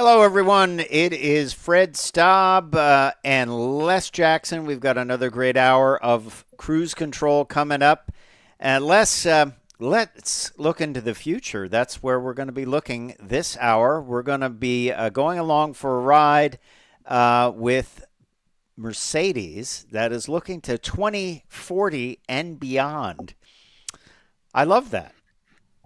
Hello, everyone. It is Fred Staab and Les Jackson. We've got another great hour of Cruise Control coming up. And let's look into the future. That's where we're going to be looking this hour. We're going to be going along for a ride with Mercedes that is looking to 2040 and beyond. I love that.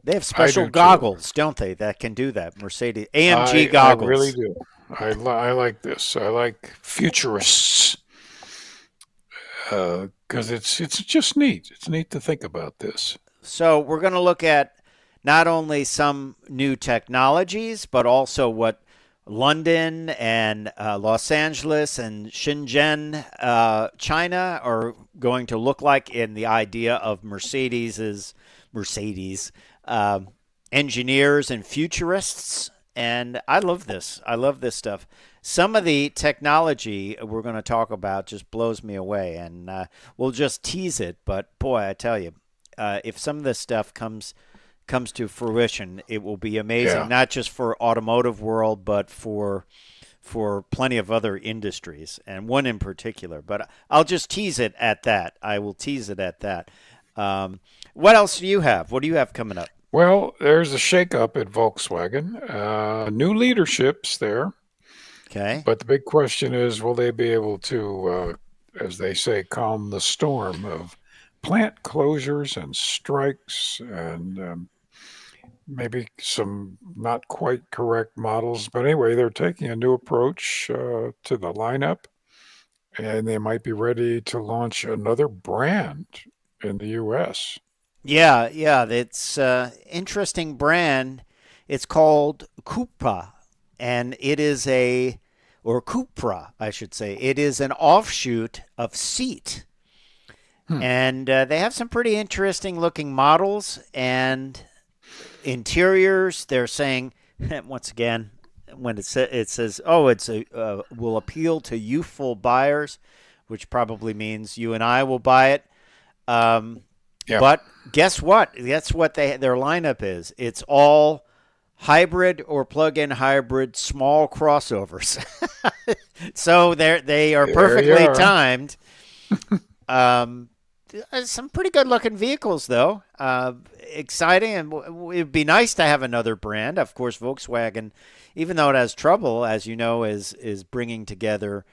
They have I special do too. goggles, don't they, that can do that? Mercedes AMG I really goggles. do. I like this. I like futurists because it's just neat. It's neat to think about this. So we're going to look at not only some new technologies, but also what London and Los Angeles and Shenzhen, China, are going to look like in the idea of Mercedes engineers and futurists. And I love this. I love this stuff. Some of the technology we're going to talk about just blows me away, and we'll just tease it. But boy, I tell you, if some of this stuff comes to fruition, it will be amazing, Yeah. not just for automotive world, but for plenty of other industries, and one in particular. But I'll just tease it at that. I will tease it at that. What else do you have? What do you have coming up? Well, there's a shakeup at Volkswagen. New leaderships there, Okay. but the big question is, will they be able to, as they say, calm the storm of plant closures and strikes and maybe some not quite correct models. But anyway, they're taking a new approach to the lineup, and they might be ready to launch another brand in the US. Yeah, yeah, it's interesting brand. It's called Cupra, and it is or Cupra, I should say. It is an offshoot of Seat, Hmm. and they have some pretty interesting looking models and interiors. They're saying once again when it says, oh, it's a will appeal to youthful buyers, which probably means you and I will buy it. Um, Yeah. but guess what? That's what their lineup is. It's all hybrid or plug-in hybrid small crossovers. So they are There you perfectly are. timed. Um, some pretty good looking vehicles though. Exciting, and it'd be nice to have another brand. Of course, Volkswagen, even though it has trouble, as you know, is bringing together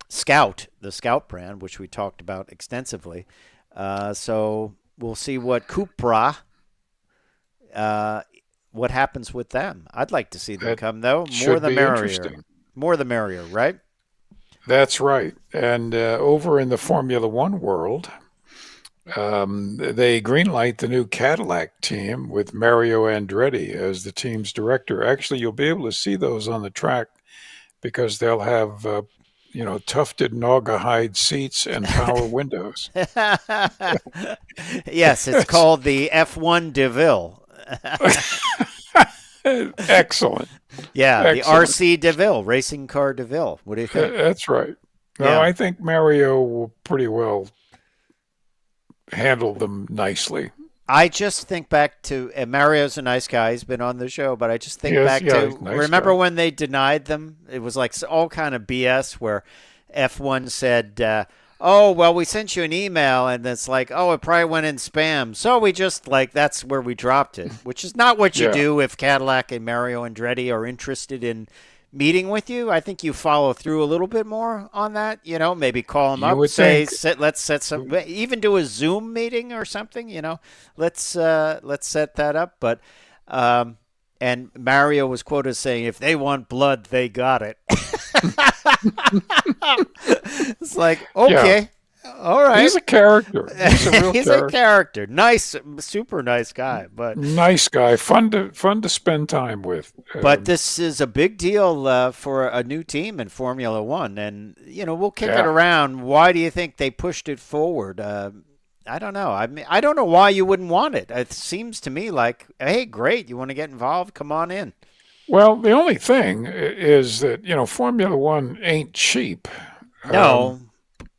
Scout, the Scout brand, which we talked about extensively. So we'll see what Cupra, uh, what happens with them. I'd like to see them That come though. More should the be merrier. interesting. More the merrier, right? That's right. And over in the Formula One world, they greenlight the new Cadillac team with Mario Andretti as the team's director. Actually, you'll be able to see those on the track because they'll have, tufted naugahyde seats and power windows. Yes, it's called the F1 DeVille. Excellent. Yeah, the Excellent. RC DeVille, racing car DeVille. What do you think? That's right. No, Yeah. I think Mario will pretty well handle them nicely. I just think back to Mario's a nice guy. He's been on the show, but I just think Yes, back yeah, he's to a nice remember guy. when they denied them? It was like all kind of BS where F1 said, "Oh, well, we sent you an email," and it's like, "Oh, it probably went in spam." So we just like that's where we dropped it, which is not what you Yeah. do if Cadillac and Mario Andretti are interested in meeting with you. I think you follow through a little bit more on that. Maybe call them You up, would say, think. let's set some, even do a Zoom meeting or something. Let's set that up. But and Mario was quoted as saying, "If they want blood, they got it." It's like, Yeah, okay, all he's right. a character. He's a real He's a character. character, nice, super nice guy, but Nice guy, fun to spend time with. this is a big deal for a new team in Formula One, and we'll kick it Yeah. around. Why do you think they pushed it forward? I don't know. I mean, I don't know why you wouldn't want it. It seems to me like, hey, great, you want to get involved? Come on in. Well, the only thing is that Formula One ain't cheap, um, No,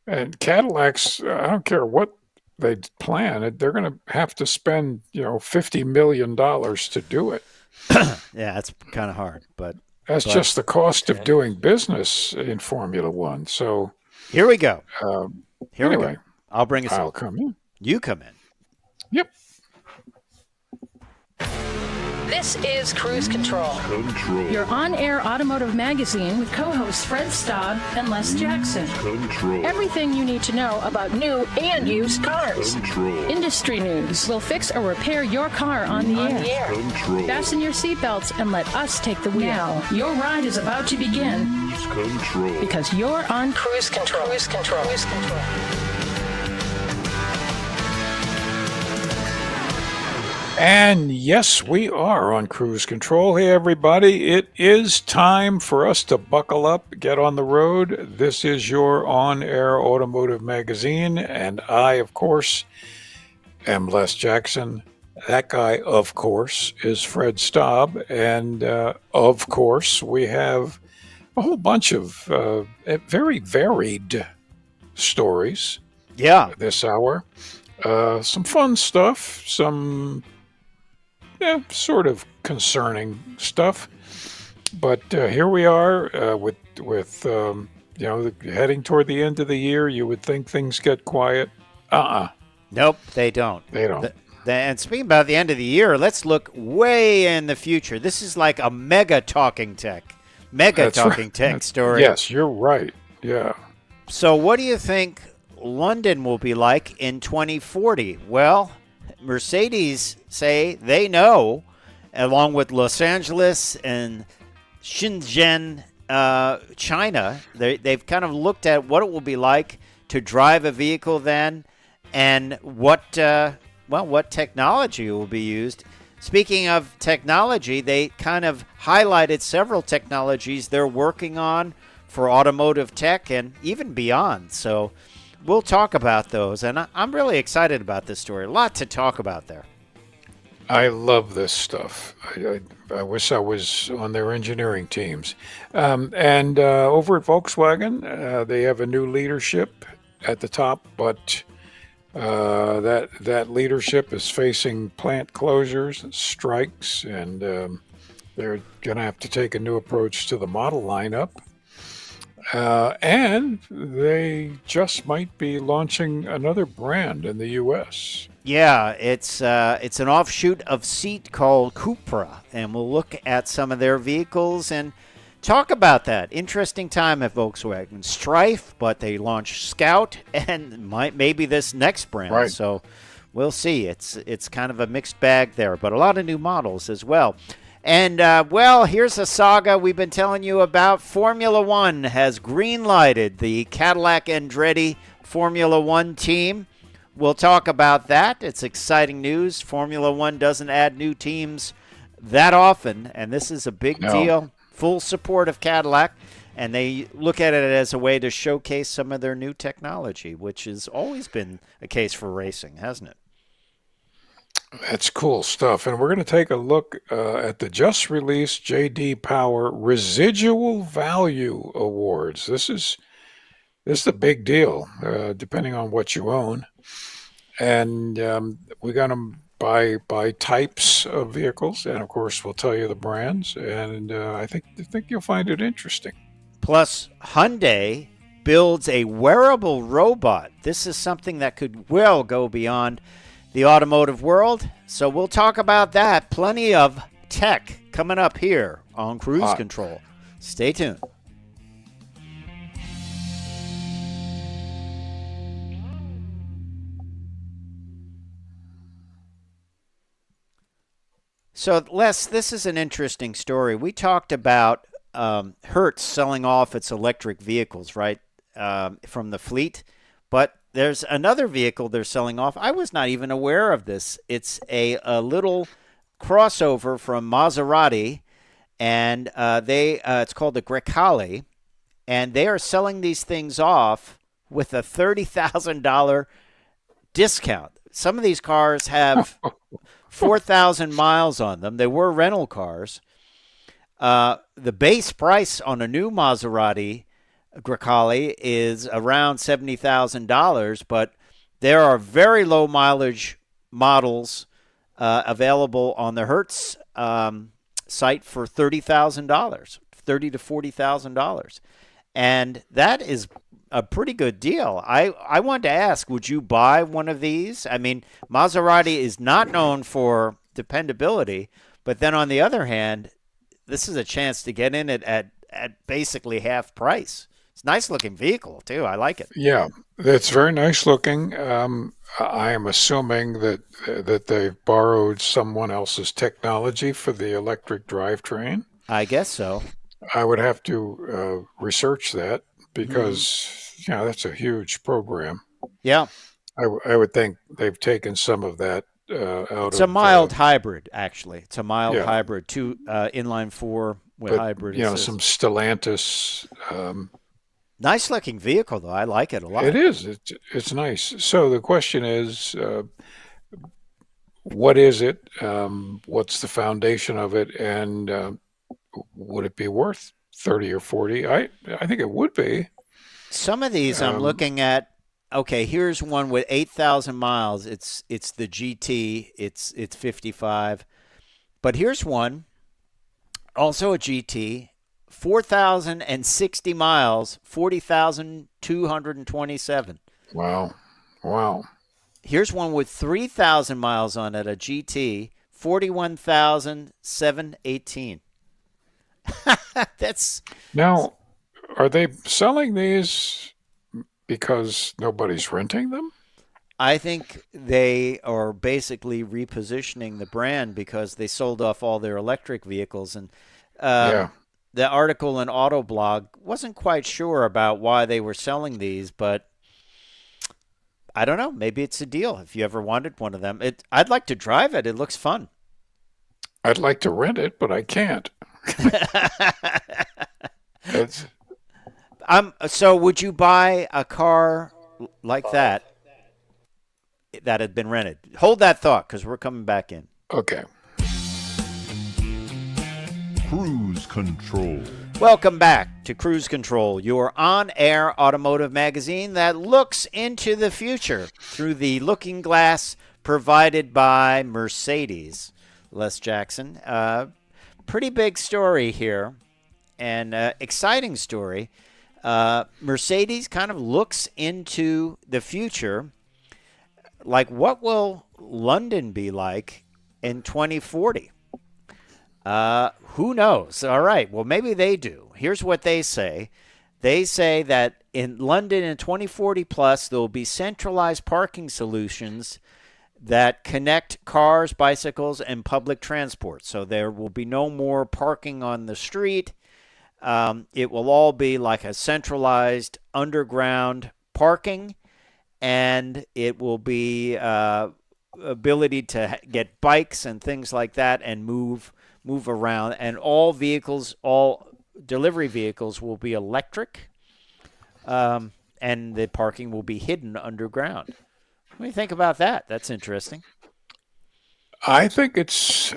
and Cadillacs. I don't care what they plan; they're going to have to spend $50 million to do it. yeah, it's kind of hard, but That's But just the cost of doing business in Formula One. So here we go. um, Here we go. anyway, I'll bring us I'll in. come in. You come in. Yep. This is Cruise Control. Your on-air automotive magazine with co-hosts Fred Staab and Les Jackson. Everything you need to know about new and used cars. Industry news. We'll fix or repair your car on the air. Fasten your seatbelts and let us take the wheel. Now, your ride is about to begin. Because you're on Cruise Control. Cruise Control. Cruise Control. And yes, we are on Cruise Control. Hey, everybody, it is time for us to buckle up, get on the road. This is your on-air automotive magazine, and I, of course, am Les Jackson. That guy, of course, is Fred Staab, and of course, we have a whole bunch of very varied stories. Yeah. This hour. Some fun stuff, some sort of concerning stuff, but here we are with heading toward the end of the year. You would think things get quiet. Nope, they don't. They don't. And speaking about the end of the year, let's look way in the future. This is like a mega talking tech story. Yes, you're right. Yeah. So what do you think London will be like in 2040? Well, Mercedes say they know, along with Los Angeles and Shenzhen, China. They've kind of looked at what it will be like to drive a vehicle then, and what technology will be used. Speaking of technology, they kind of highlighted several technologies they're working on for automotive tech and even beyond. So we'll talk about those, and I'm really excited about this story. A lot to talk about there. I love this stuff. I wish I was on their engineering teams. And over at Volkswagen, they have a new leadership at the top, but that leadership is facing plant closures and strikes, and they're going to have to take a new approach to the model lineup. And they just might be launching another brand in the U.S. Yeah, it's an offshoot of Seat called Cupra, and we'll look at some of their vehicles and talk about that. Interesting time at Volkswagen. Strife, but they launched Scout and maybe this next brand. Right. So we'll see. It's kind of a mixed bag there, but a lot of new models as well. And, here's a saga we've been telling you about. Formula One has green-lighted the Cadillac Andretti Formula One team. We'll talk about that. It's exciting news. Formula One doesn't add new teams that often, and this is a big deal. Full support of Cadillac, and they look at it as a way to showcase some of their new technology, which has always been a case for racing, hasn't it? That's cool stuff. And we're going to take a look at the just released J.D. Power Residual Value Awards. This is a big deal, depending on what you own. And we got them by types of vehicles, and of course we'll tell you the brands. And I think you'll find it interesting. Plus, Hyundai builds a wearable robot. This is something that could well go beyond the automotive world. So we'll talk about that. Plenty of tech coming up here on Cruise Control. Stay tuned. So, Les, this is an interesting story. We talked about Hertz selling off its electric vehicles, right, from the fleet. But there's another vehicle they're selling off. I was not even aware of this. It's a little crossover from Maserati, and it's called the Grecale, and they are selling these things off with a $30,000 discount. Some of these cars have 4,000 miles on them. They were rental cars. The base price on a new Maserati Grecale is around $70,000, but there are very low mileage models available on the Hertz site for $30,000. $30,000 to $40,000. And that is a pretty good deal. I wanted to ask, would you buy one of these? I mean, Maserati is not known for dependability, but then on the other hand, this is a chance to get in it at basically half price. It's a nice looking vehicle too. I like it. Yeah, it's very nice looking. I am assuming that they've borrowed someone else's technology for the electric drivetrain. I guess so. I would have to research that because that's a huge program. Yeah. I would think they've taken some of that out. It's a mild hybrid, actually. It's a mild Yeah. hybrid, inline four with hybrid. Some Stellantis. Nice looking vehicle, though. I like it a lot. It is. It's nice. So the question is, what is it? What's the foundation of it? And would it be worth 30 or 40? I think it would be. Some of these I'm looking at. Okay, here's one with 8,000 miles. It's the GT. It's 55. But here's one, also a GT, 4,060 miles, 40,227. Wow. Here's one with 3,000 miles on it, a GT, 41,718. That's Now, are they selling these because nobody's renting them? I think they are basically repositioning the brand because they sold off all their electric vehicles. And the article in Autoblog wasn't quite sure about why they were selling these, but I don't know. Maybe it's a deal if you ever wanted one of them. I'd like to drive it. It looks fun. I'd like to rent it, but I can't. So would you buy a car like that had been rented? Hold that thought because we're coming back in. Okay. Cruise Control. Welcome back to Cruise Control, your on-air automotive magazine that looks into the future through the looking glass provided by Mercedes. Les Jackson, pretty big story here and exciting story. Mercedes kind of looks into the future. Like, what will London be like in 2040? Who knows? All right. Well, maybe they do. Here's what they say. They say that in London in 2040 plus, there will be centralized parking solutions that connect cars, bicycles, and public transport. So there will be no more parking on the street. It will all be like a centralized underground parking, and it will be ability to get bikes and things like that and move around. And all delivery vehicles will be electric, and the parking will be hidden underground. What do you think about that? That's interesting. I think it's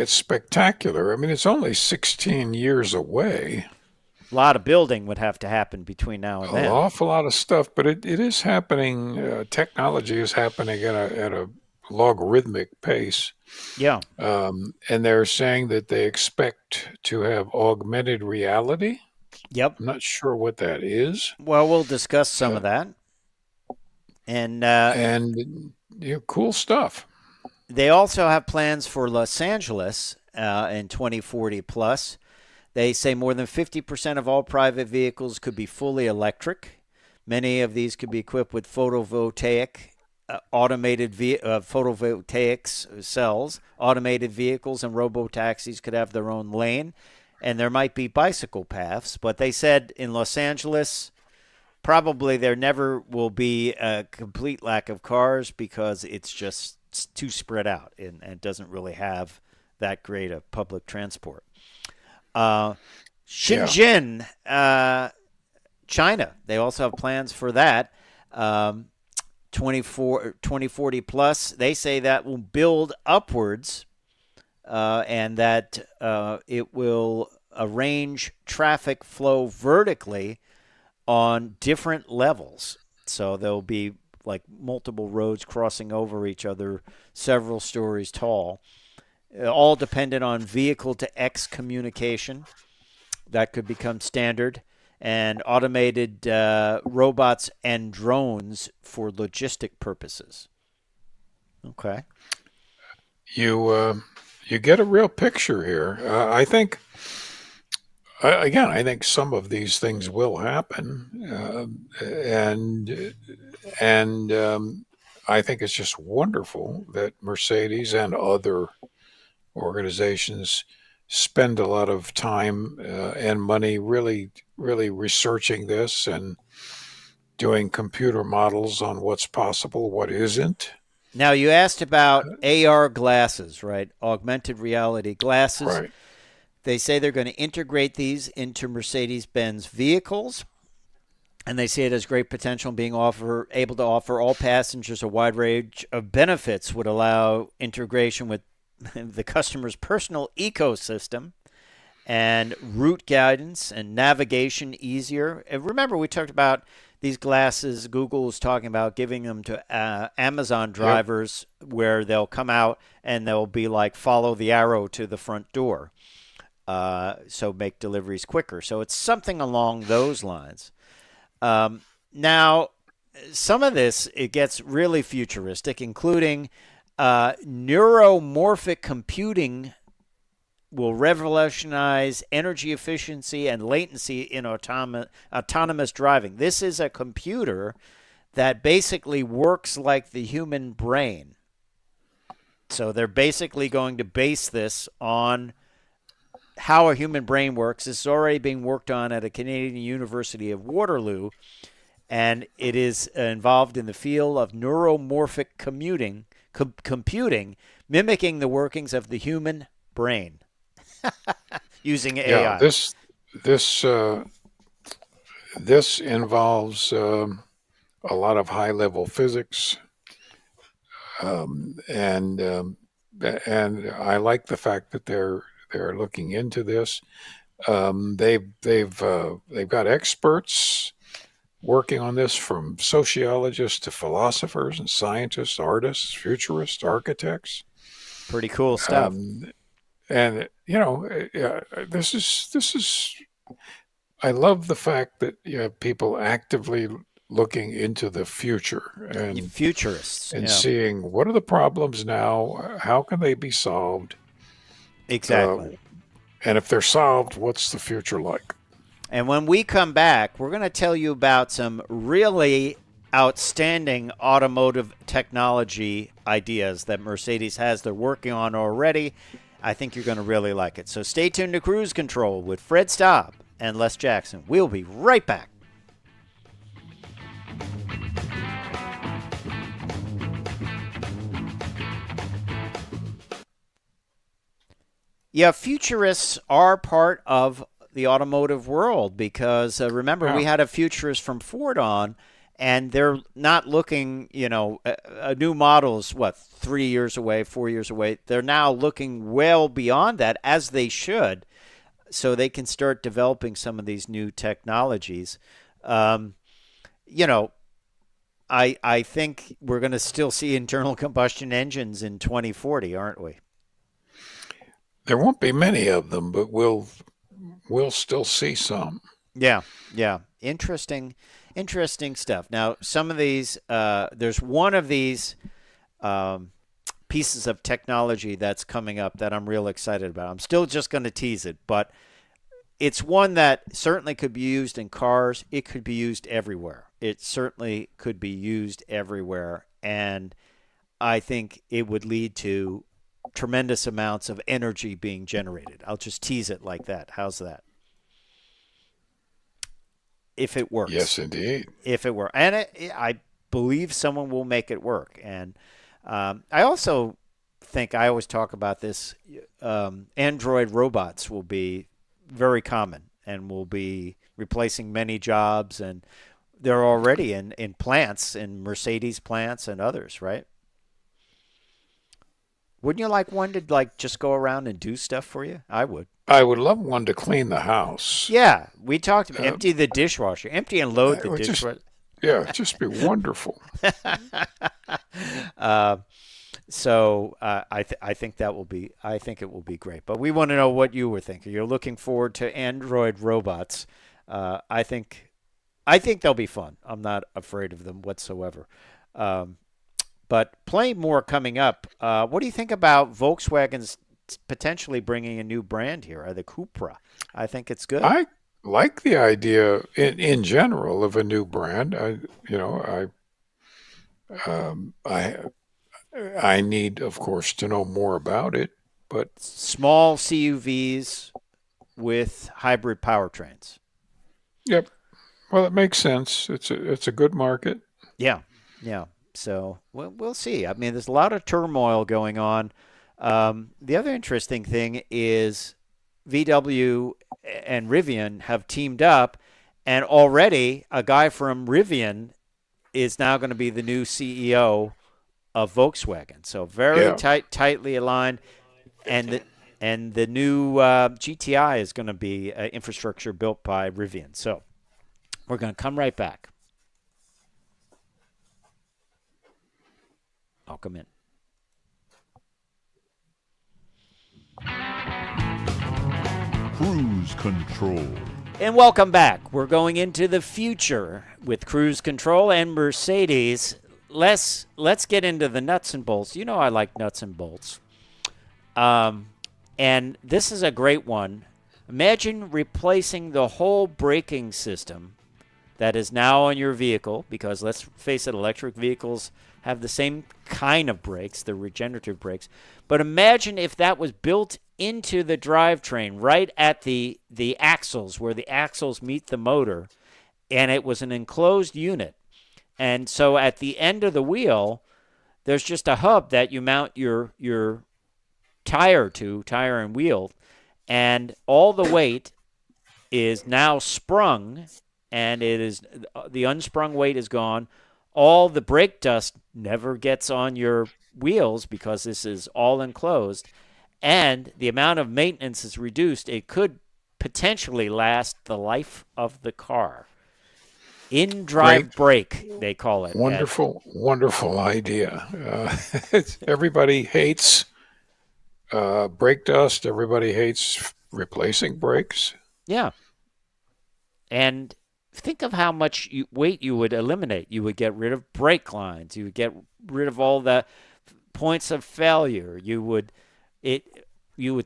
spectacular. I mean, it's only 16 years away. A lot of building would have to happen between now and then. An awful lot of stuff, but it is happening. Technology is happening at a logarithmic pace. Yeah. And they're saying that they expect to have augmented reality. Yep. I'm not sure what that is. Well, we'll discuss some of that. And cool stuff. They also have plans for Los Angeles in 2040 plus. They say more than 50% of all private vehicles could be fully electric. Many of these could be equipped with photovoltaic cells. Automated vehicles and robo-taxis could have their own lane, and there might be bicycle paths. But they said in Los Angeles, probably there never will be a complete lack of cars because it's just too spread out and doesn't really have that great a public transport. Shenzhen, China, they also have plans for that. 2040 plus, they say that will build upwards and that it will arrange traffic flow vertically on different levels. So there'll be like multiple roads crossing over each other, several stories tall, all dependent on vehicle-to-X communication. that could become standard, and automated robots and drones for logistic purposes. Okay. You get a real picture here. I think some of these things will happen, and I think it's just wonderful that Mercedes and other organizations spend a lot of time and money really researching this and doing computer models on what's possible, what isn't. Now, you asked about AR glasses, right? Augmented reality glasses. Right. They say they're going to integrate these into Mercedes-Benz vehicles, and they see it as great potential in being able to offer all passengers a wide range of benefits, would allow integration with the customer's personal ecosystem and route guidance and navigation easier. And remember, we talked about these glasses. Google was talking about giving them to Amazon drivers, where they'll come out and they'll be like, follow the arrow to the front door. So make deliveries quicker. So it's something along those lines. Now, some of this, it gets really futuristic, including neuromorphic computing will revolutionize energy efficiency and latency in autonomous driving. This is a computer that basically works like the human brain. So they're basically going to base this on how a human brain works. This is already being worked on at a Canadian University of Waterloo, and it is involved in the field of neuromorphic computing, mimicking the workings of the human brain using AI. Yeah, this involves a lot of high-level physics, and I like the fact that they're looking into this. They've got experts working on this, from sociologists to philosophers and scientists, artists, futurists, architects. Pretty cool stuff. And this is. I love the fact that you have people actively looking into the future and futurists and seeing what are the problems now, how can they be solved. Exactly. And if they're solved, what's the future like? And when we come back, we're going to tell you about some really outstanding automotive technology ideas that Mercedes has. They're working on already. I think you're going to really like it. So stay tuned to Cruise Control with Fred Staab and Les Jackson. We'll be right back. Yeah, futurists are part of the automotive world because remember, we had a futurist from Ford on, and they're not looking, a new model's 3 years away, 4 years away. They're now looking well beyond that, as they should, so they can start developing some of these new technologies. I think we're going to still see internal combustion engines in 2040, aren't we? There won't be many of them, but we'll still see some. Yeah. Interesting stuff. Now, some of these, there's one of these pieces of technology that's coming up that I'm real excited about. I'm still just going to tease it, but it's one that certainly could be used in cars. It could be used everywhere. It certainly could be used everywhere, and I think it would lead to tremendous amounts of energy being generated. I'll just tease it like that. How's that? If it works. Yes, indeed. If it were. And I believe someone will make it work. And I also think, I always talk about this, Android robots will be very common and will be replacing many jobs. And they're already in plants, in Mercedes plants and others, right? Wouldn't you like one to just go around and do stuff for you? I would. I would love one to clean the house. Yeah, we talked about empty the dishwasher, empty and load the dishwasher. It'd just be wonderful. So I think it will be great. But we want to know what you were thinking. You're looking forward to Android robots. I think they'll be fun. I'm not afraid of them whatsoever. But plenty more coming up. What do you think about Volkswagen's potentially bringing a new brand here, the Cupra? I think it's good. I like the idea in general of a new brand. I need, of course, to know more about it. But small CUVs with hybrid powertrains. Yep. Well, it makes sense. It's a good market. Yeah. So we'll see. I mean, there's a lot of turmoil going on. The other interesting thing is VW and Rivian have teamed up, and already a guy from Rivian is now going to be the new CEO of Volkswagen. So very tightly aligned, and the new GTI is going to be infrastructure built by Rivian. So we're going to come right back. I'll come in. Cruise Control. And welcome back. We're going into the future with Cruise Control and Mercedes. Let's get into the nuts and bolts. You know I like nuts and bolts. And this is a great one. Imagine replacing the whole braking system that is now on your vehicle, because let's face it, electric vehicles have the same kind of brakes, the regenerative brakes. But imagine if that was built into the drivetrain right at the axles, where the axles meet the motor, and it was an enclosed unit. And so at the end of the wheel, there's just a hub that you mount your tire and wheel, and all the weight is now sprung, and the unsprung weight is gone. All the brake dust never gets on your wheels because this is all enclosed, and the amount of maintenance is reduced. It could potentially last the life of the car. In-drive brake, they call it. Wonderful idea. Everybody hates brake dust. Everybody hates replacing brakes. Yeah. And think of how much weight you would eliminate. You would get rid of brake lines. You would get rid of all the points of failure. You would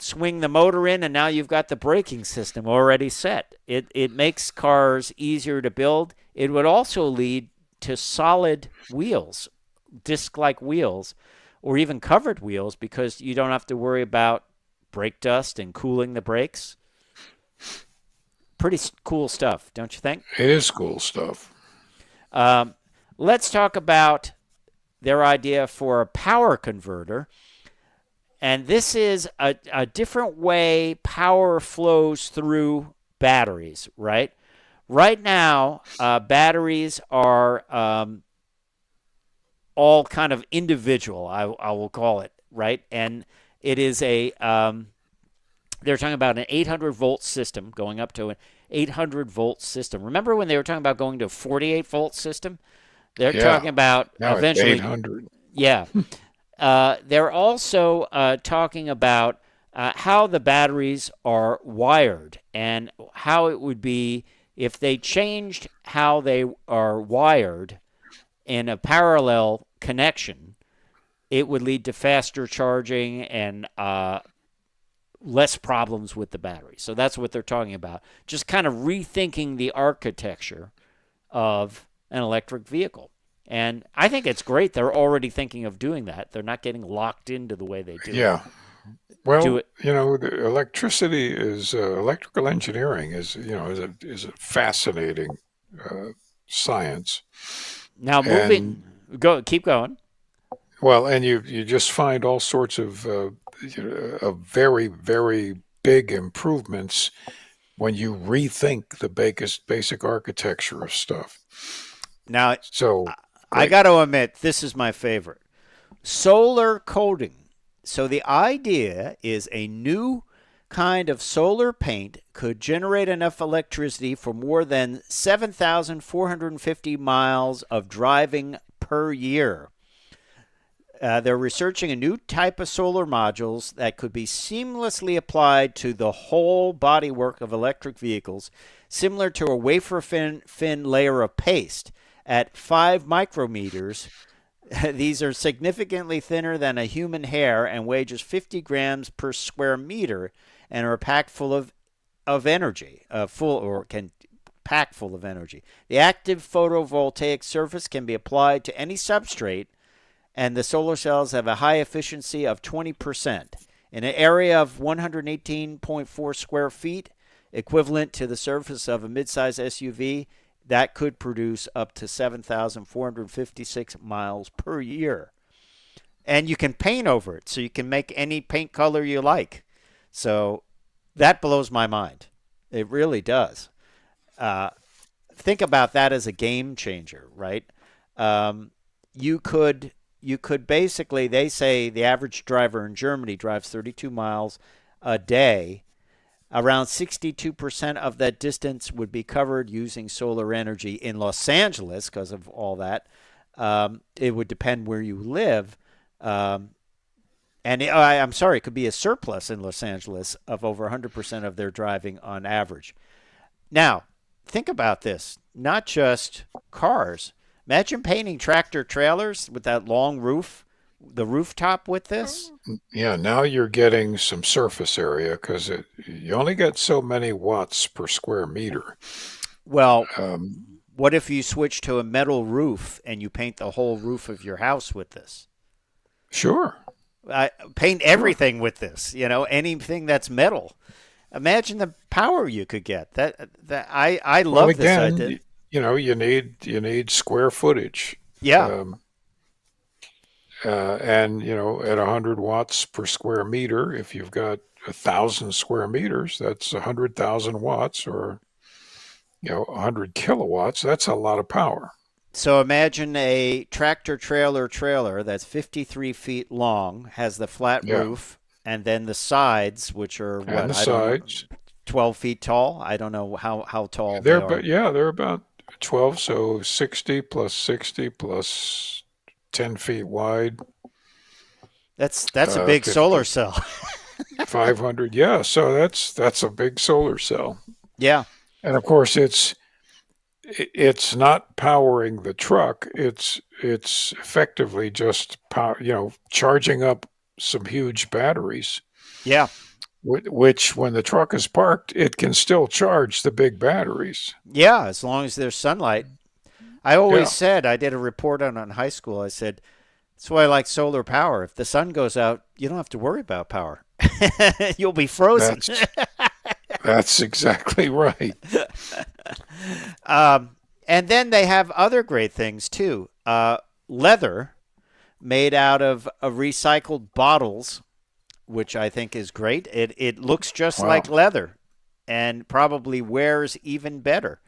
swing the motor in, and now you've got the braking system already set. It makes cars easier to build. It would also lead to solid wheels, disc-like wheels, or even covered wheels, because you don't have to worry about brake dust and cooling the brakes. Pretty cool stuff, don't you think? It is cool stuff. Let's talk about their idea for a power converter. And this is a different way power flows through batteries, right? Right now, batteries are all kind of individual, I will call it, right? And it is they're talking about an 800-volt system, going up to an 800-volt system. Remember when they were talking about going to a 48-volt system? They're talking about now eventually. 800. Yeah. They're also talking about how the batteries are wired, and how it would be if they changed how they are wired in a parallel connection. It would lead to faster charging and less problems with the battery. So that's what they're talking about. Just kind of rethinking the architecture of an electric vehicle. And I think it's great they're already thinking of doing that. They're not getting locked into the way they do. Yeah. Well, the electricity is electrical engineering is a fascinating science. Now keep going. Well, and you just find all sorts of very, very big improvements when you rethink the basic architecture of stuff. Now, so I got to admit, this is my favorite. Solar coating. So the idea is a new kind of solar paint could generate enough electricity for more than 7,450 miles of driving per year. They're researching a new type of solar modules that could be seamlessly applied to the whole bodywork of electric vehicles, similar to a wafer-thin layer of paste at 5 micrometers. These are significantly thinner than a human hair and weigh just 50 grams per square meter and are packed full of energy, can pack full of energy. The active photovoltaic surface can be applied to any substrate, and the solar cells have a high efficiency of 20%. In an area of 118.4 square feet, equivalent to the surface of a midsize SUV, that could produce up to 7,456 miles per year. And you can paint over it, so you can make any paint color you like. So that blows my mind. It really does. Think about that as a game changer, right? You could basically, they say the average driver in Germany drives 32 miles a day. Around 62% of that distance would be covered using solar energy in Los Angeles because of all that. It would depend where you live. I'm sorry, it could be a surplus in Los Angeles of over 100% of their driving on average. Now, think about this. Not just cars. Imagine painting tractor trailers with that long roof, the rooftop with this. Yeah, now you're getting some surface area because you only get so many watts per square meter. Well, what if you switch to a metal roof and you paint the whole roof of your house with this? Sure. Paint everything with this, anything that's metal. Imagine the power you could get. I love this idea. You need square footage. Yeah. And at 100 watts per square meter, if you've got 1,000 square meters, that's 100,000 watts, or 100 kilowatts. That's a lot of power. So imagine a tractor trailer that's 53 feet long, has the flat roof, and then the sides, which are and the sides, 12 feet tall. I don't know how tall they're they are. But they're about 12, so 60 plus 60 plus 10 feet wide. That's a big 50, solar cell. 500, yeah. So that's a big solar cell. Yeah. And of course, it's not powering the truck. It's effectively just charging up some huge batteries. Yeah. Which, when the truck is parked, it can still charge the big batteries. Yeah, as long as there's sunlight. I always said, I did a report on high school. I said, that's why I like solar power. If the sun goes out, you don't have to worry about power. You'll be frozen. That's exactly right. And then they have other great things, too. Leather made out of recycled bottles, which I think is great. It looks just like leather and probably wears even better.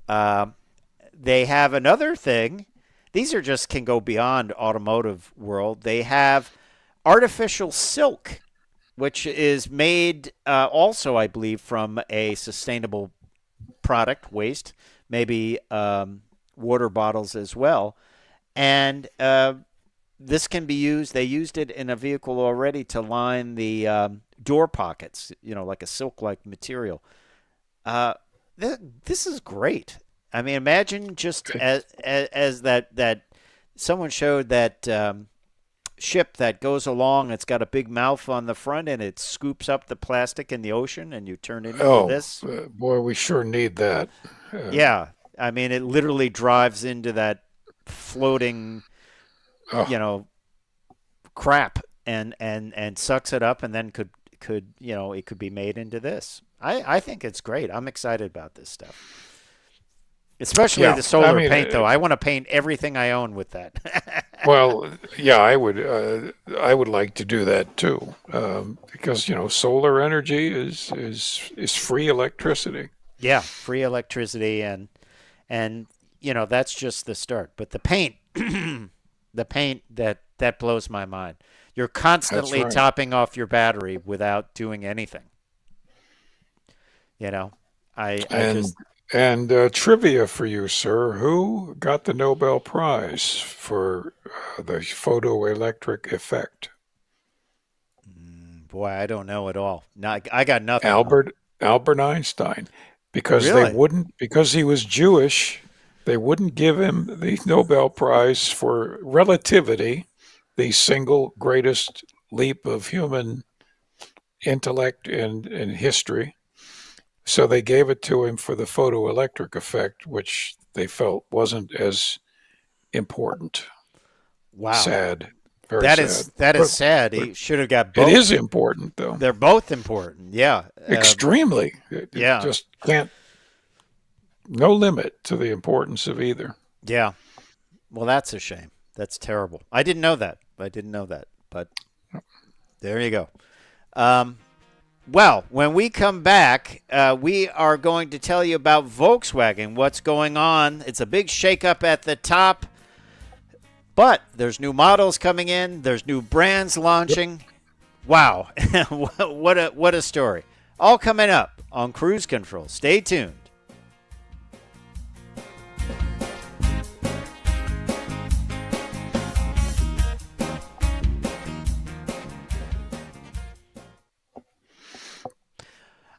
They have another thing. These are just can go beyond automotive world. They have artificial silk, which is made also, I believe, from a sustainable product, waste, maybe water bottles as well. And this can be used. They used it in a vehicle already to line the door pockets, like a silk-like material. This is great. I mean, imagine just as that someone showed that ship that goes along. It's got a big mouth on the front, and it scoops up the plastic in the ocean, and you turn it into this. Boy, we sure need that. Yeah, I mean, it literally drives into that floating, crap, and sucks it up, and then could it could be made into this. I think it's great. I'm excited about this stuff. Especially the solar paint, though. I want to paint everything I own with that. Well, yeah, I would like to do that too, because solar energy is free electricity. Yeah, free electricity, and that's just the start. But the paint, that blows my mind. You're constantly topping off your battery without doing anything. And trivia for you, sir. Who got the Nobel Prize for the photoelectric effect? Boy, I don't know at all. No, I got nothing. Albert Einstein. Because Really? because he was Jewish, they wouldn't give him the Nobel Prize for relativity, the single greatest leap of human intellect in history. So they gave it to him for the photoelectric effect, which they felt wasn't as important. Wow. Sad. Very That sad. is sad. But He should have got it both. is important, though. They're both important. Yeah. Extremely. It yeah. just can't, no limit to the importance of either. Yeah. Well, that's a shame. That's terrible. I didn't know that. But there you go. Well, when we come back, we are going to tell you about Volkswagen, what's going on. It's a big shakeup at the top, but there's new models coming in. There's new brands launching. Wow. what a story. All coming up on Cruise Control. Stay tuned.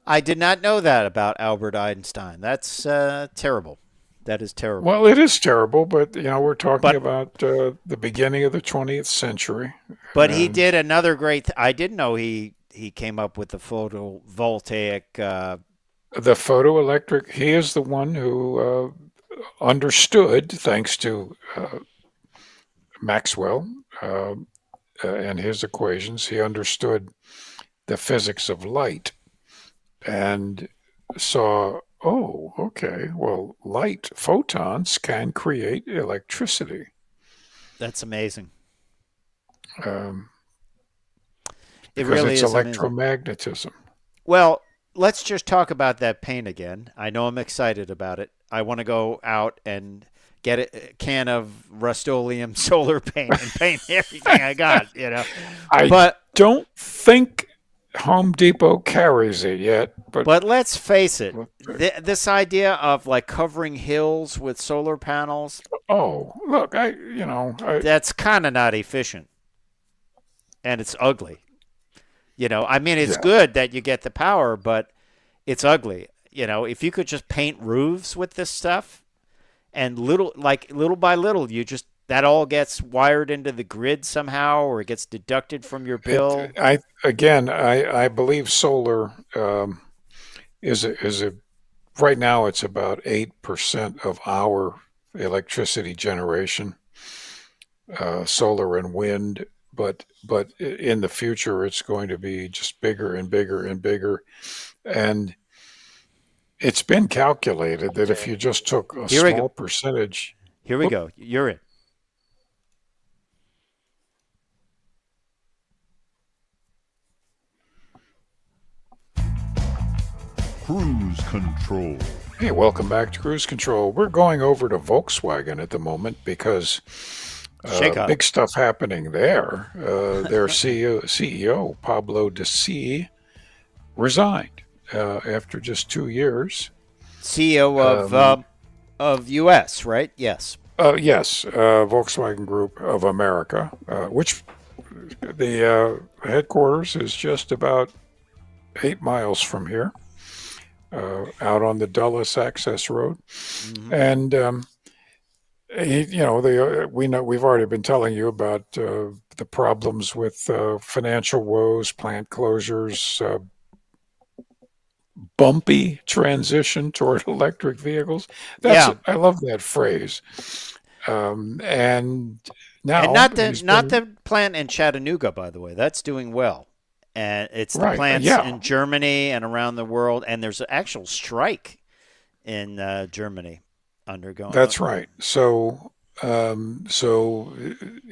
I did not know that about Albert Einstein. That's terrible. That is terrible. Well, it is terrible, but we're talking about the beginning of the 20th century. But he did another great. I didn't know he came up with the photovoltaic. The photoelectric. He is the one who understood, thanks to Maxwell and his equations, he understood the physics of light. And saw, oh, okay, well, light photons can create electricity. That's amazing. It really it's is electromagnetism. Amazing. Well, let's just talk about that paint again. I know I'm excited about it. I want to go out and get a can of Rust-Oleum solar paint and paint everything I got, I don't think Home Depot carries it yet, but let's face it, this idea of like covering hills with solar panels. Oh, look, that's kind of not efficient, and it's ugly. I mean, it's good that you get the power, but it's ugly. If you could just paint roofs with this stuff, and little by little, that all gets wired into the grid somehow, or it gets deducted from your bill. I believe solar is right now it's about 8% of our electricity generation, solar and wind. But in the future, it's going to be just bigger and bigger and bigger, and it's been calculated that if you just took a small percentage. Here we go. You're in. Cruise Control. Hey, welcome back to Cruise Control. We're going over to Volkswagen at the moment because big stuff happening there. Their CEO, Pablo Deci, resigned after just 2 years. CEO of U.S., right? Yes. Yes, Volkswagen Group of America, which the headquarters is just about 8 miles from here. Out on the Dulles Access Road, and we've already been telling you about the problems with financial woes, plant closures, bumpy transition toward electric vehicles. I love that phrase. And now, and not the plant in Chattanooga, by the way, that's doing well. And it's the plants in Germany and around the world. And there's an actual strike in Germany undergoing. That's right. So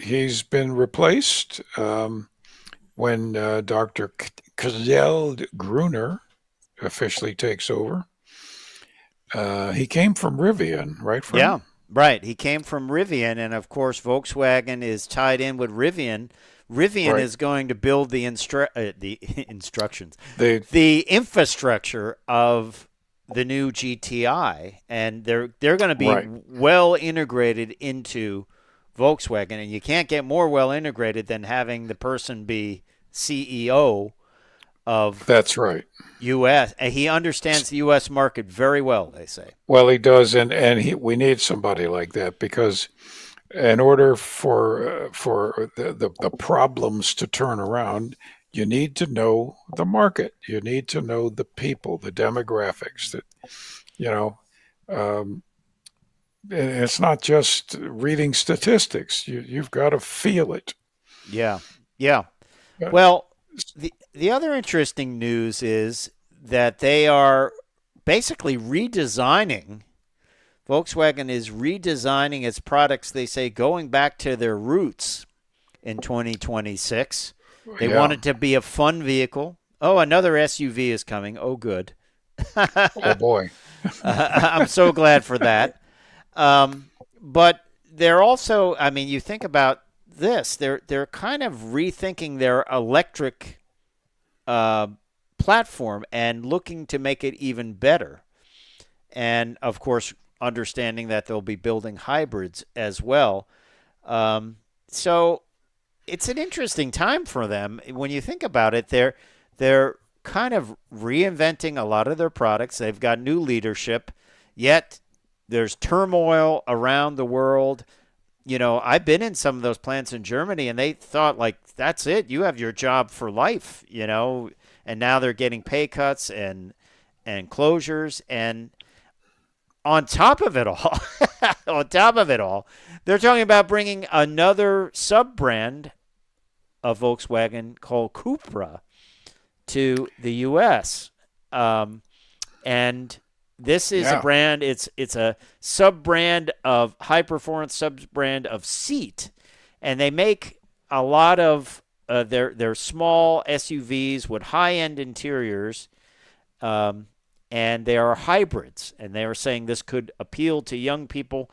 he's been replaced when Dr. Kjeld Gruner officially takes over. He came from Rivian, right? Yeah, right. He came from Rivian. And, of course, Volkswagen is tied in with Rivian. Rivian is going to build the infrastructure of the new GTI, and they're going to be Right. well integrated into Volkswagen, and you can't get more well integrated than having the person be CEO of That's right. U.S. And he understands the U.S. market very well, they say. Well, he does, and we need somebody like that, because in order for the problems to turn around, you need to know the market. You need to know the people, the demographics. That you know, um, and it's not just reading statistics. You've got to feel it. Yeah, yeah. Uh, Well, the other interesting news is that they are basically redesigning. Volkswagen is redesigning its products, they say, going back to their roots in 2026. They yeah. want it to be a fun vehicle. Oh, another SUV is coming. Oh, good. Oh boy. I'm so glad for that. But they're also, I mean, you think about this, they're kind of rethinking their electric platform and looking to make it even better. And, of course, understanding that they'll be building hybrids as well. So it's an interesting time for them. When you think about it, they're kind of reinventing a lot of their products. They've got new leadership, yet there's turmoil around the world. You know, I've been in some of those plants in Germany, and they thought, like, that's it. You have your job for life, you know. And now they're getting pay cuts and closures. And on top of it all, they're talking about bringing another sub-brand of Volkswagen called Cupra to the U.S. And this is a brand. It's a sub-brand of high-performance, sub-brand of seat, and they make a lot of their small SUVs with high-end interiors, and they are hybrids. And they are saying this could appeal to young people.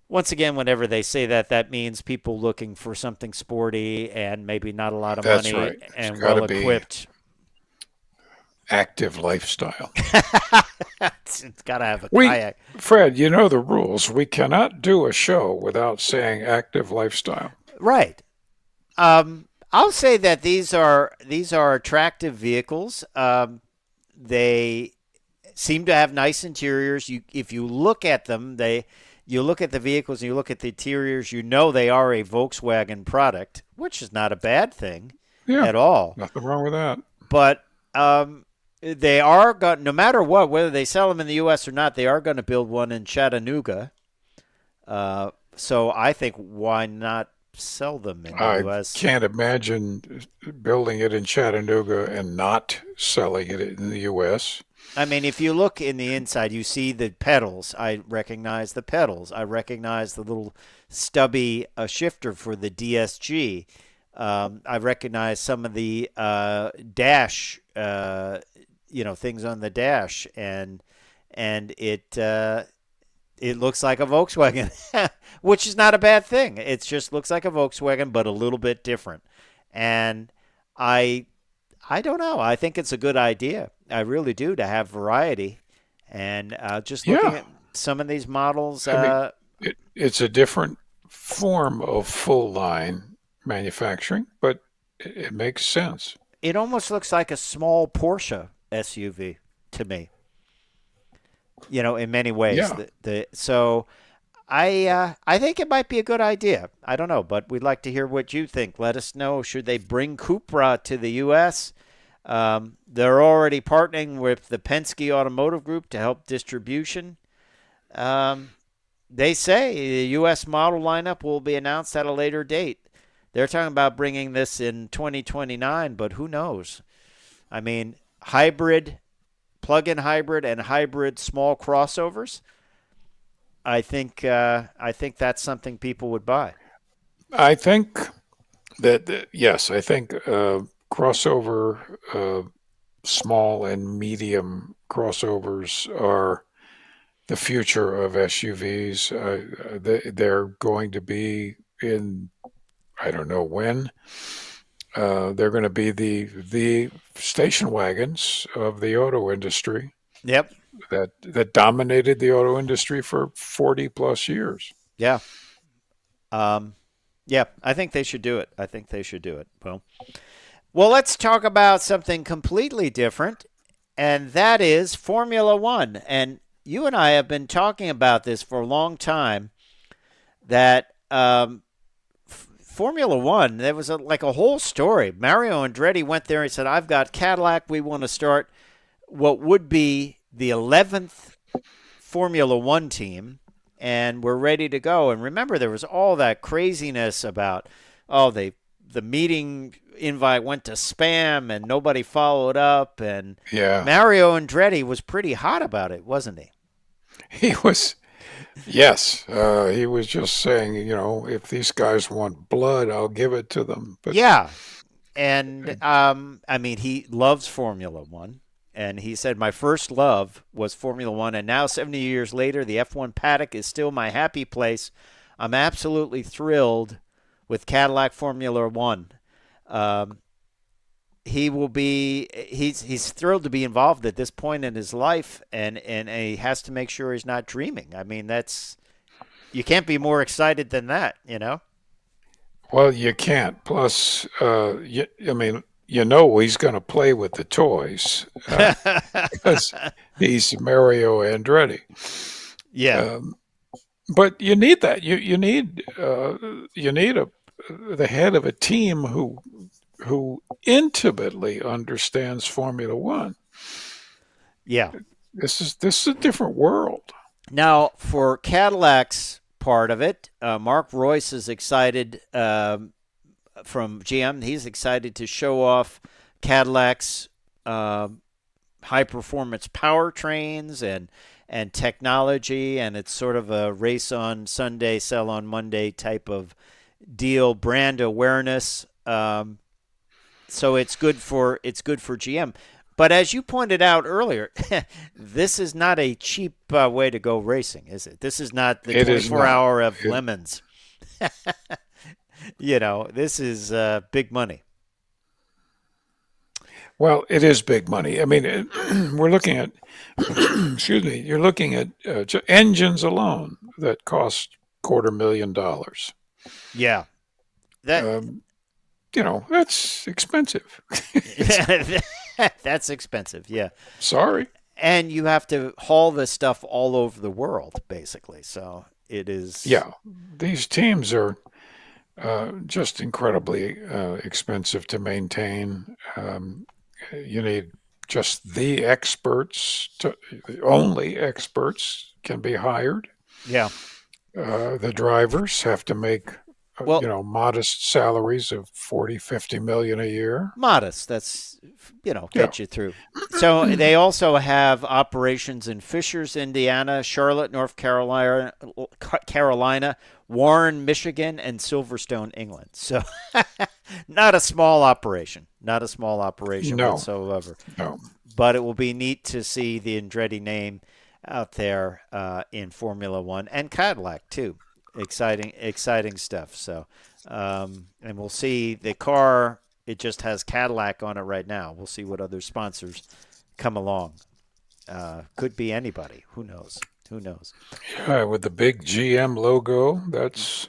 Once again, whenever they say that, that means people looking for something sporty and maybe not a lot of That's money right. and well-equipped. Active lifestyle. It's got to have a kayak. Fred, you know the rules. We cannot do a show without saying active lifestyle. Right. I'll say that these are attractive vehicles. They seem to have nice interiors. If you look at them, you look at the vehicles and you look at the interiors, you know they are a Volkswagen product, which is not a bad thing at all. Nothing wrong with that. But they are going, no matter what, whether they sell them in the U.S. or not, they are going to build one in Chattanooga. So I think, why not sell them in the U.S.? I can't imagine building it in Chattanooga and not selling it in the U.S. I mean, if you look in the inside, you see the pedals. I recognize the pedals. I recognize the little stubby shifter for the DSG. I recognize some of the dash, things on the dash, and it looks like a Volkswagen, which is not a bad thing. It just looks like a Volkswagen, but a little bit different. And I don't know. I think it's a good idea. I really do, to have variety. And just looking at some of these models, it's a different form of full line manufacturing, but it makes sense. It almost looks like a small Porsche SUV to me. You know, in many ways. Yeah. So I think it might be a good idea. I don't know, but we'd like to hear what you think. Let us know. Should they bring Cupra to the U.S.? They're already partnering with the Penske Automotive Group to help distribution. They say the U.S. model lineup will be announced at a later date. They're talking about bringing this in 2029, but who knows? I mean, hybrid, plug-in hybrid, and hybrid small crossovers. I think that's something people would buy. I think that yes, I think crossover, small and medium crossovers are the future of SUVs. They're going to be in, I don't know when. They're going to be the station wagons of the auto industry. Yep. that dominated the auto industry for 40 plus years. Yeah. Yeah, I think they should do it. Well, let's talk about something completely different, and that is Formula One. And you and I have been talking about this for a long time, that Formula One, there was like a whole story. Mario Andretti went there and said, I've got Cadillac. We want to start what would be the 11th Formula One team, and we're ready to go. And remember, there was all that craziness about, the meeting invite went to spam and nobody followed up. And Mario Andretti was pretty hot about it, wasn't he? He was. Yes, he was just saying, if these guys want blood, I'll give it to them. But yeah, and I mean, he loves Formula One, and he said, my first love was Formula One, and now 70 years later, the F1 paddock is still my happy place. I'm absolutely thrilled with Cadillac Formula One. He's thrilled to be involved at this point in his life, and he has to make sure he's not dreaming. I mean, you can't be more excited than that, Well, you can't. Plus, he's going to play with the toys because he's Mario Andretti. Yeah. But you need that. You need the head of a team who intimately understands Formula One. Yeah. This is a different world. Now, for Cadillac's part of it, Mark Royce is excited from GM. He's excited to show off Cadillac's high-performance powertrains and technology, and it's sort of a race on Sunday, sell on Monday type of deal, brand awareness. So it's good for GM. But as you pointed out earlier, this is not a cheap way to go racing, is it? This is not the 24-hour of lemons. This is big money. Well, it is big money. I mean, we're looking at, you're looking at engines alone that cost $250,000. Yeah. That's expensive. That's expensive, yeah. Sorry. And you have to haul this stuff all over the world, basically. So it is. Yeah. These teams are just incredibly expensive to maintain. You need just the experts. Only experts can be hired. Yeah. The drivers have to make modest salaries of 40, 50 million a year. Modest. That's, get you through. So they also have operations in Fishers, Indiana, Charlotte, North Carolina, Warren, Michigan, and Silverstone, England. So not a small operation. Whatsoever. No. But it will be neat to see the Andretti name out there in Formula One and Cadillac, too. Exciting stuff. So, and we'll see the car. It just has Cadillac on it right now. We'll see what other sponsors come along. Could be anybody. Who knows? Yeah, with the big GM logo, that's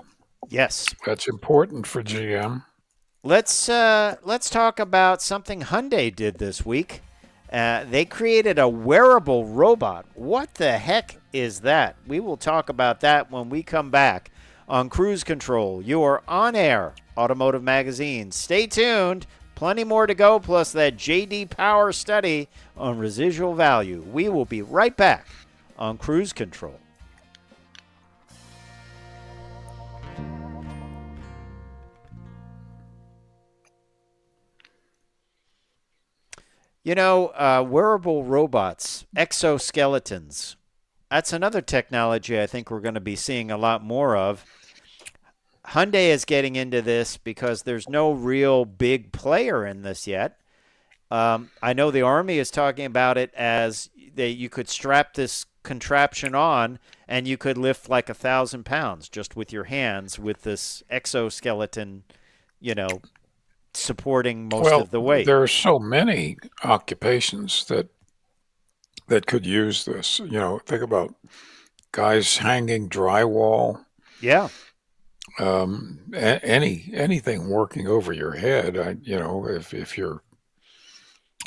important for GM. Let's talk about something Hyundai did this week. They created a wearable robot. What the heck is that? We will talk about that when we come back on Cruise Control, your on-air automotive magazine. Stay tuned. Plenty more to go, plus that J.D. Power study on residual value. We will be right back on Cruise Control. Wearable robots, exoskeletons. That's another technology I think we're going to be seeing a lot more of. Hyundai is getting into this because there's no real big player in this yet. I know the Army is talking about it as you could strap this contraption on and you could lift like 1,000 pounds just with your hands with this exoskeleton, supporting most of the weight. There are so many occupations that that could use this. Think about guys hanging drywall, Yeah. anything working over your head. If you're,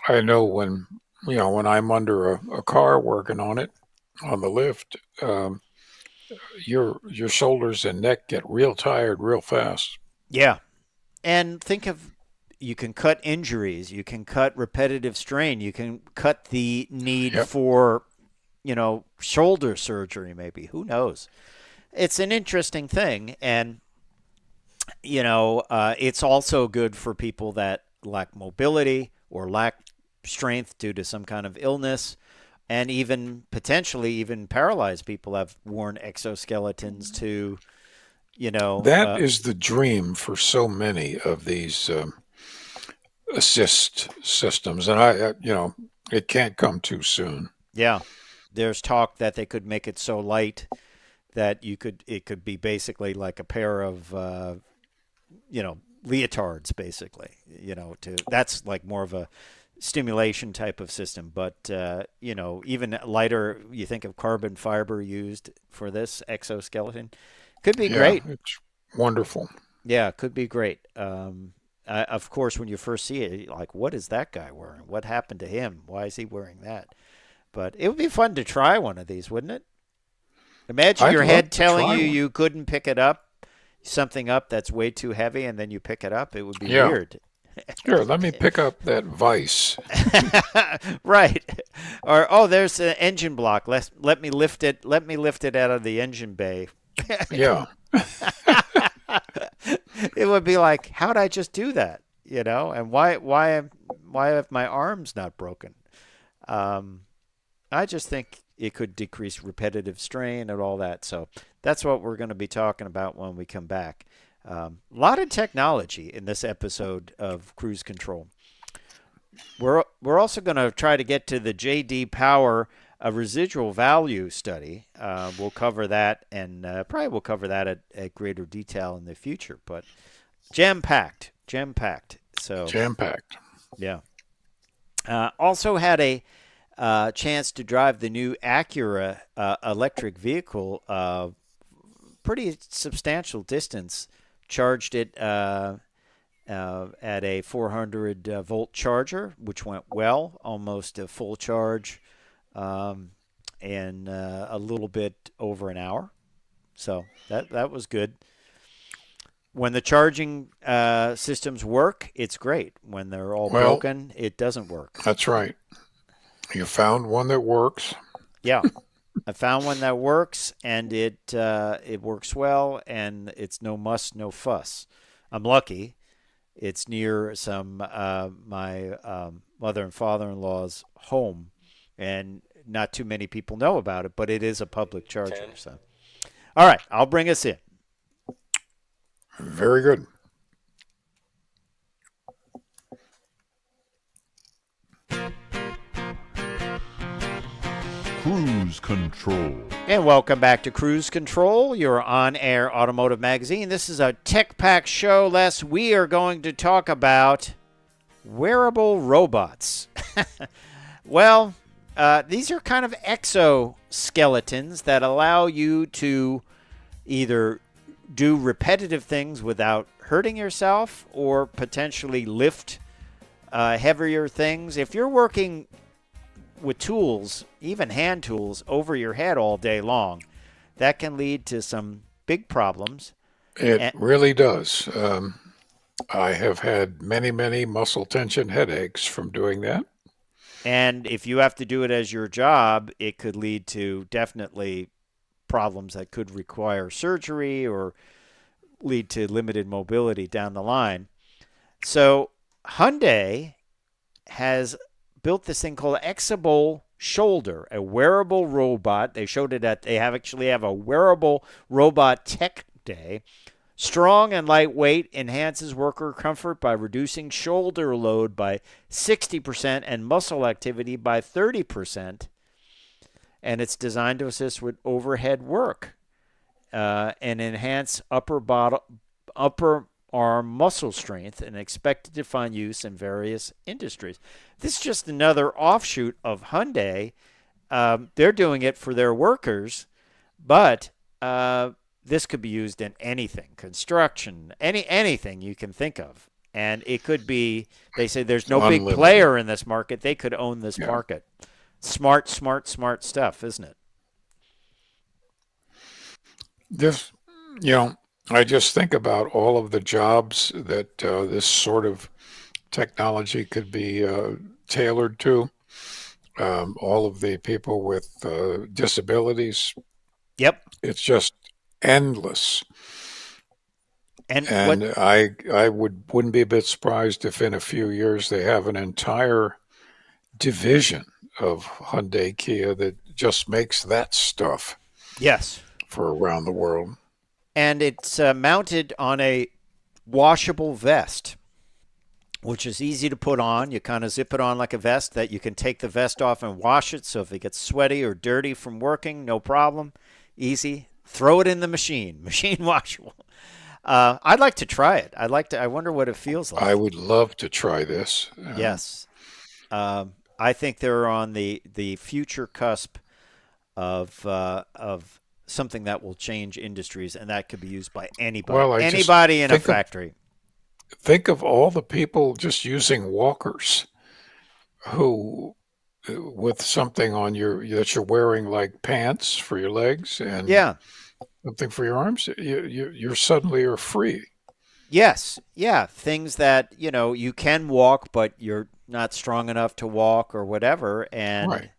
I know when I'm under a car working on it on the lift, your shoulders and neck get real tired real fast. Yeah. And think of, you can cut injuries, you can cut repetitive strain, you can cut the need Yep. for, shoulder surgery maybe. Who knows? It's an interesting thing. And, it's also good for people that lack mobility or lack strength due to some kind of illness. And even potentially even paralyzed people have worn exoskeletons to, That is the dream for so many of these assist systems, and it can't come too soon. Yeah. There's talk that they could make it so light that it could be basically like a pair of, leotards, basically, that's like more of a stimulation type of system. But, even lighter, you think of carbon fiber used for this exoskeleton, could be great. It's wonderful. Yeah, could be great. Of course, when you first see it, you're like, what is that guy wearing? What happened to him? Why is he wearing that? But it would be fun to try one of these, wouldn't it? Imagine I'd your love head to telling try you one. you couldn't pick it up, something up that's way too heavy, and then you pick it up. It would be Yeah. weird. Here, let me pick up that vise. Right. Or, there's an engine block. Let me lift it. Let me lift it out of the engine bay. Yeah. It would be like, how'd I just do that? And why have my arms not broken? I just think it could decrease repetitive strain and all that. So that's what we're going to be talking about when we come back. A lot of technology in this episode of Cruise Control. We're also going to try to get to the J.D. Power residual value study. We'll cover that, and probably we'll cover that at greater detail in the future. But jam-packed. So Jam-packed. yeah. Also had a chance to drive the new Acura electric vehicle, pretty substantial distance. Charged it at a 400 volt charger, which went well, almost a full charge, in a little bit over an hour. So that was good. When the charging systems work, it's great. When they're all broken, it doesn't work. That's right. You found one that works. Yeah. I found one that works, and it works well, and it's no muss, no fuss. I'm lucky. It's near some my mother and father-in-law's home, and not too many people know about it, but it is a public charger. So, all right, I'll bring us in. Very good. Cruise Control. And welcome back to Cruise Control, your on-air automotive magazine. This is a Tech Pack show, Les. We are going to talk about wearable robots. Well, these are kind of exoskeletons that allow you to either do repetitive things without hurting yourself or potentially lift heavier things. If you're working with tools, even hand tools, over your head all day long, that can lead to some big problems. It really does. I have had many, many muscle tension headaches from doing that. And if you have to do it as your job, it could lead to definitely problems that could require surgery or lead to limited mobility down the line. So Hyundai has built this thing called Exable Shoulder, a wearable robot. They showed it at, they actually have a wearable robot tech day. Strong and lightweight, enhances worker comfort by reducing shoulder load by 60% and muscle activity by 30%. And it's designed to assist with overhead work and enhance upper arm muscle strength, and expected to find use in various industries. This is just another offshoot of Hyundai they're doing it for their workers, but this could be used in anything, construction, anything you can think of. And it could be, they say there's no big Unlimited. player in this market. They could own this Yeah. market. Smart stuff, isn't it? This, you know, I just think about all of the jobs that this sort of technology could be tailored to. All of the people with disabilities. Yep. It's just endless. And I wouldn't be a bit surprised if in a few years they have an entire division of Hyundai Kia that just makes that stuff. Yes. For around the world. And it's mounted on a washable vest, which is easy to put on. You kind of zip it on like a vest that you can take the vest off and wash it. So if it gets sweaty or dirty from working, no problem. Easy. Throw it in the machine washable. I'd like to try it. I wonder what it feels like. I would love to try this. Yes. I think they're on the future cusp of something that will change industries, and that could be used by anybody. Well, anybody in a factory. Think of all the people just using walkers who, with something on that you're wearing like pants for your legs and something for your arms, you suddenly are free. Yes. Yeah. Things that, you can walk, but you're not strong enough to walk or whatever. And right.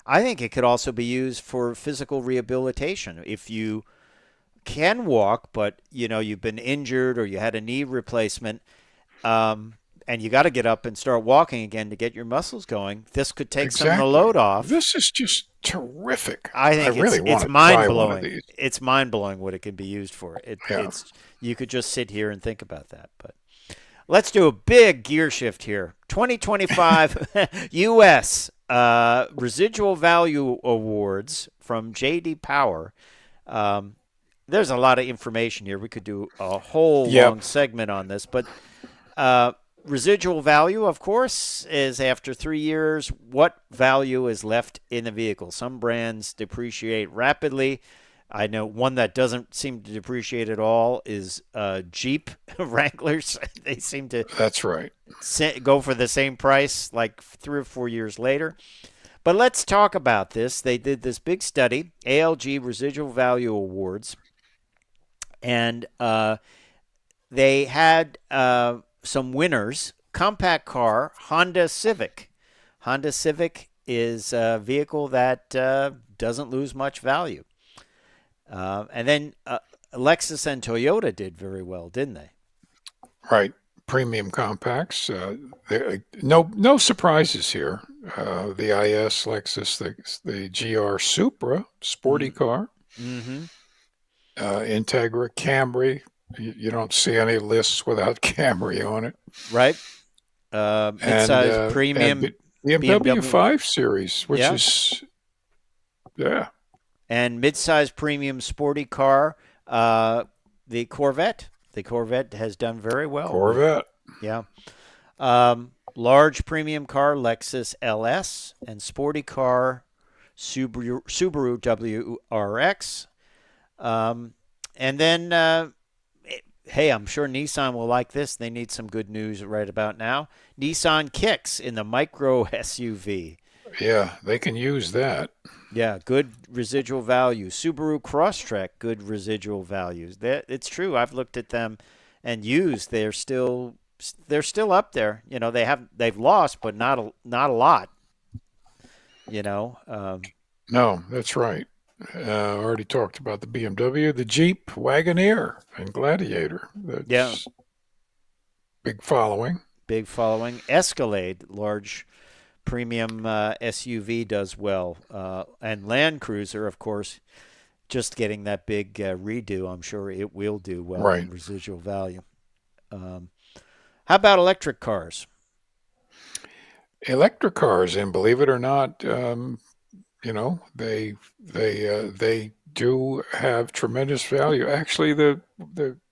I think it could also be used for physical rehabilitation. If you can walk, but you've been injured or you had a knee replacement, and you got to get up and start walking again to get your muscles going, this could take some of the load off. This is just terrific. I think it's mind-blowing. It's mind-blowing what it can be used for. It's you could just sit here and think about that. But let's do a big gear shift here. 2025 U.S. Residual Value Awards from J.D. Power. There's a lot of information here. We could do a whole long segment on this. But residual value, of course, is after 3 years, what value is left in the vehicle. Some brands depreciate rapidly. I know one that doesn't seem to depreciate at all is Jeep Wranglers. They seem to That's right. Go for the same price like 3 or 4 years later. But let's talk about this. They did this big study, ALG Residual Value Awards, and they had some winners. Compact car, Honda Civic. Honda Civic is a vehicle that doesn't lose much value. And then Lexus and Toyota did very well, didn't they? Right. Premium compacts. No surprises here. The IS, Lexus, the GR Supra, sporty car. Mm-hmm. Integra, Camry. You don't see any lists without Camry on it. Right. Midsize premium. And BMW 5 Series, which is, And midsize premium sporty car, the Corvette. The Corvette has done very well. Corvette. Yeah. Large premium car, Lexus LS, and sporty car, Subaru WRX. And then, hey, I'm sure Nissan will like this. They need some good news right about now. Nissan Kicks in the micro SUV. Yeah, they can use that. Yeah, good residual value. Subaru Crosstrek, good residual values. It's true. I've looked at them and used. They're still up there. They've lost, but not a lot. No, that's right. Already talked about the BMW, the Jeep, Wagoneer, and Gladiator. That's big following. Big following. Escalade, large premium SUV, does well. And Land Cruiser, of course, just getting that big redo. I'm sure it will do well in residual value. How about electric cars? Electric cars, and believe it or not, they do have tremendous value. Actually, the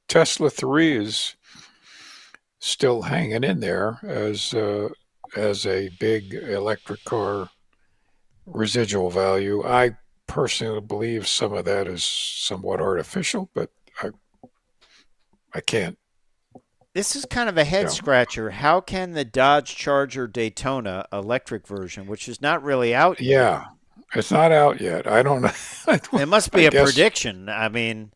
Tesla 3 is still hanging in there as a big electric car residual value. I personally believe some of that is somewhat artificial, but I can't. This is kind of a head scratcher. How can the Dodge Charger Daytona electric version, which is not really out yet? Yeah, it's not out yet. I don't know. It must be a prediction. I mean,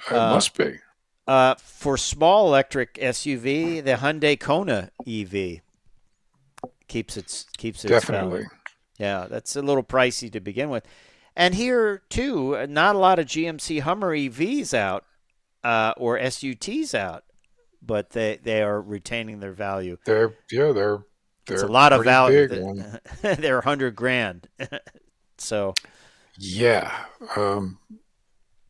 it must be. For small electric SUV, the Hyundai Kona EV keeps its Definitely. value. Yeah, that's a little pricey to begin with. And here too, not a lot of GMC Hummer EVs out or SUTs out, but they are retaining their value. They're it's a lot of value. Big They're $100,000. So yeah,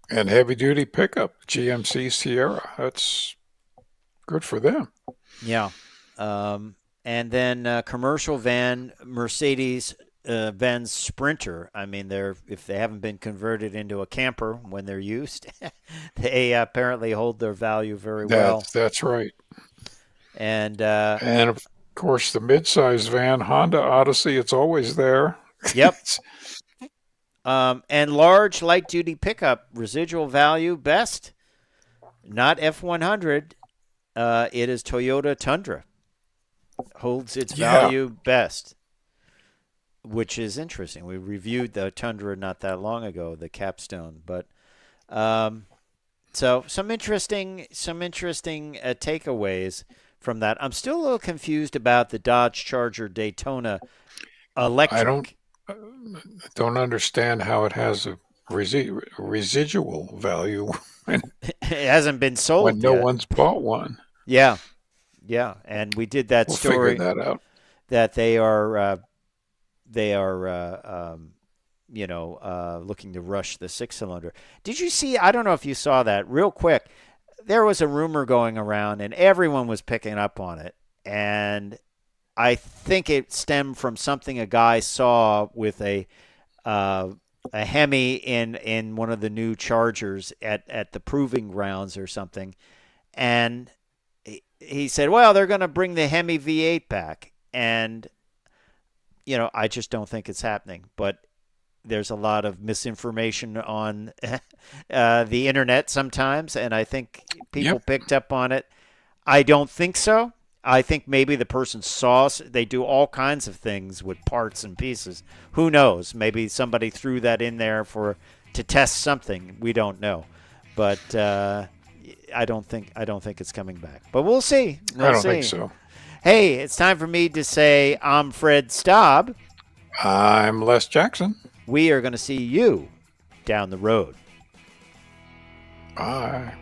and heavy duty pickup GMC Sierra. That's good for them. Yeah, and then commercial van Mercedes Benz Sprinter. I mean, if they haven't been converted into a camper when they're used, they apparently hold their value very well. That's right. And of course the midsize van Honda Odyssey. It's always there. Yep. And large light duty pickup residual value best, not F100. It is Toyota Tundra holds its value best, which is interesting. We reviewed the Tundra not that long ago, the capstone, but so some interesting takeaways from that. I'm still a little confused about the Dodge Charger Daytona electric. I don't understand how it has a residual value when it hasn't been sold when no yet. one's bought one. Yeah, and we did that story figure that out. That they are looking to rush the 6-cylinder. Did you see? I don't know if you saw that real quick. There was a rumor going around, and everyone was picking up on it, and I think it stemmed from something a guy saw with a Hemi in one of the new Chargers at the proving grounds or something, and he said, "Well, they're going to bring the Hemi V8 back," and I just don't think it's happening. But there's a lot of misinformation on the internet sometimes, and I think people picked up on it. I don't think so. I think maybe the person saw. They do all kinds of things with parts and pieces. Who knows? Maybe somebody threw that in there to test something. We don't know, but I don't think it's coming back. But we'll see. I don't think so. Hey, it's time for me to say I'm Fred Staab. I'm Les Jackson. We are going to see you down the road. Bye.